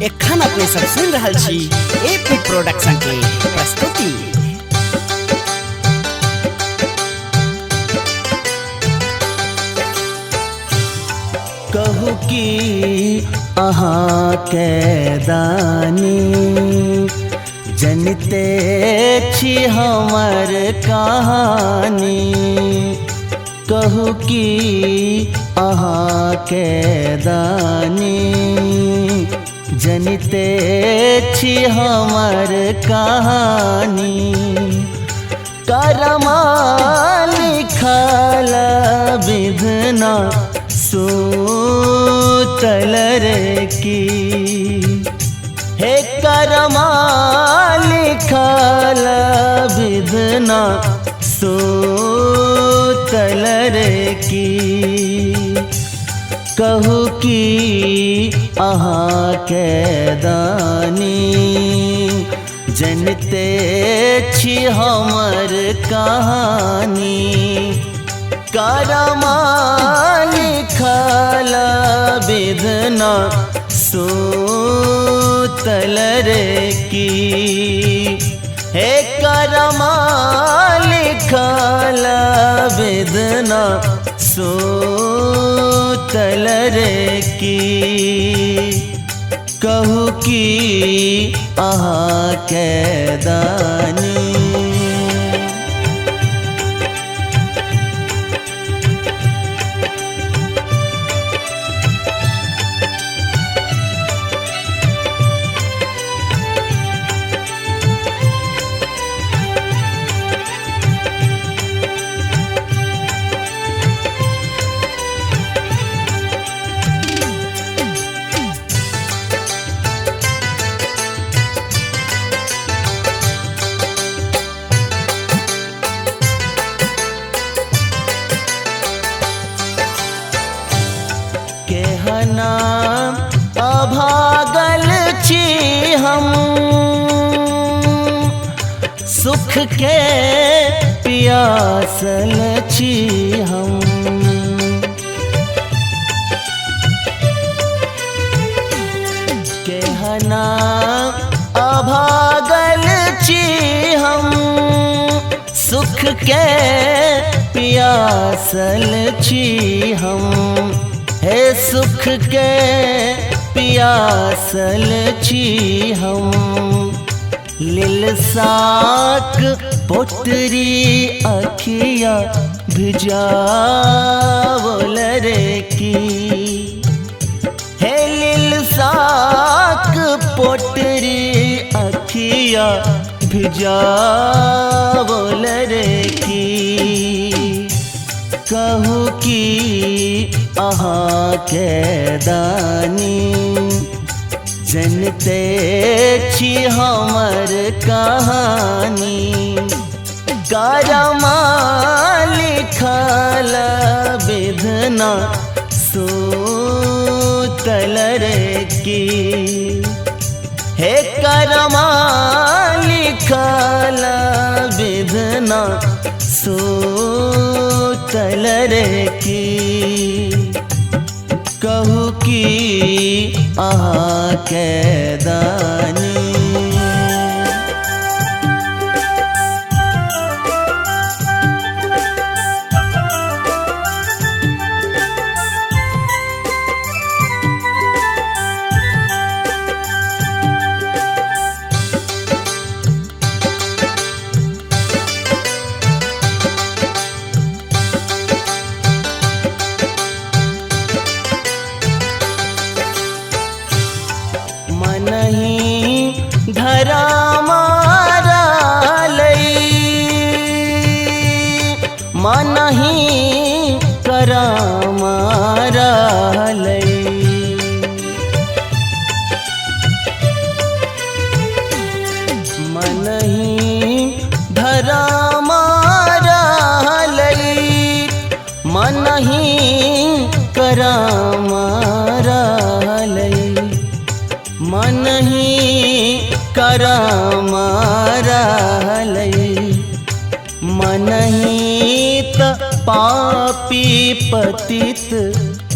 एखन अपने सब सुन रहल छी एपी प्रोडक्शन के प्रस्तुति। कहू कि अहाँ के दानी जनते छी हमर कहानी। कहू कि अहाँ के दानी जनते छी हमर कहानी। करमा लिखल विधना सूतल रे की। हे करमा लिखल विधना सूतल रे की। कहू कि अहाँ के दानी जनते छी हमर कहानी। करमा लिखल विधना सूतल रे की। हे करमा लिखल विधना सूतल रे की। कहू कि अहाँ के दानी केहना अभागल छी हम। सुख के पियासल छी हम। केहना अभागल छी हम। सुख के पियासल छी हम। हे सुख के पियासल छी हम। लिलसाक पोटरी अखिया भिजावल रे की। हे लिलसाक पोटरी अखिया भिजावल रे की। कहू कि अहाँ के दानी जनते छी हमर कहानी। करमा लिखल विधना सूतल रे की। हे करमा लिखल विधना सूतल रे की। कहू कि अहाँ के दानी मनहि धरा मारा लई। मनहि करा मारा लई। मनहि धरा मारा लई। मनहि करा मारा लई। मनहि करा मारा लई। मनहि त पापी पतित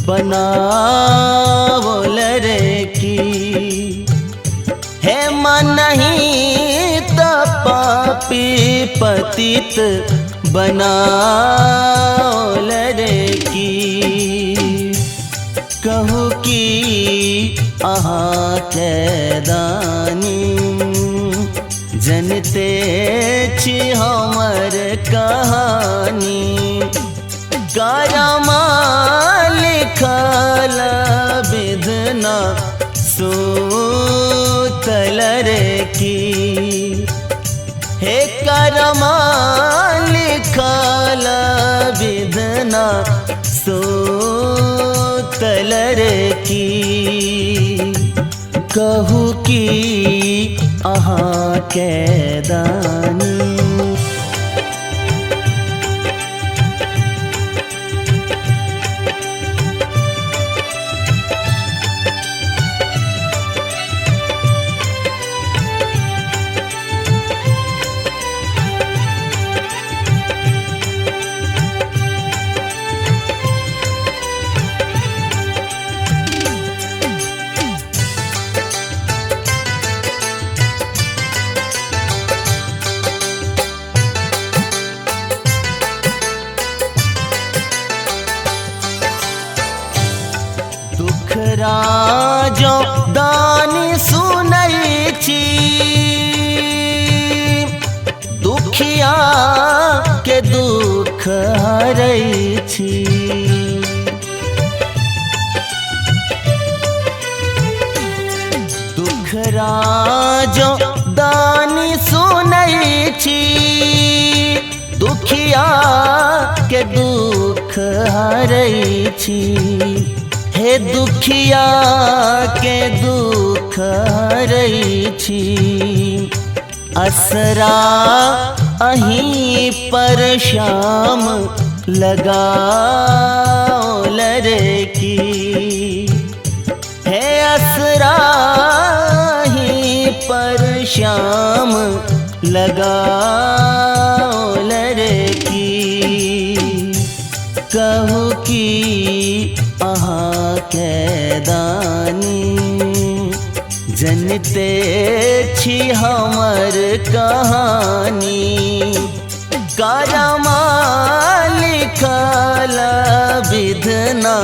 बनावल रे की। पतित बनाओल रे की। कहू कि अहाँ के दानी जनते छी हमर कहानी। कारमा लिखल विधना सूतल रे की। हे कारमा लिखल विधना सूतल रे की। कहू कि अहाँ के दानी राजो दानी सुनै छी। दुखिया के दुख हरै छी। दुख राजो दानी सुनै छी। दुखिया के दुख हरै छी। हे दुखिया के दुख हरै छी। असरा अहीं पर श्याम लगाओल रे की। हे असरा अहीं पर श्याम लगाओल रे की। कहू कि अहाँ के दानी जनते छी हमर कहानी। कारमा लिखल विधना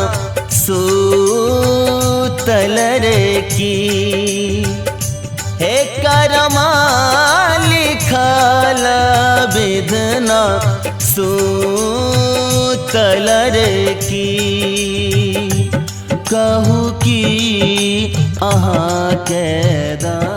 सूतल रे की। हे कारमा लिखल विधना सूतल रे की। कहू कि अहाँ के दानी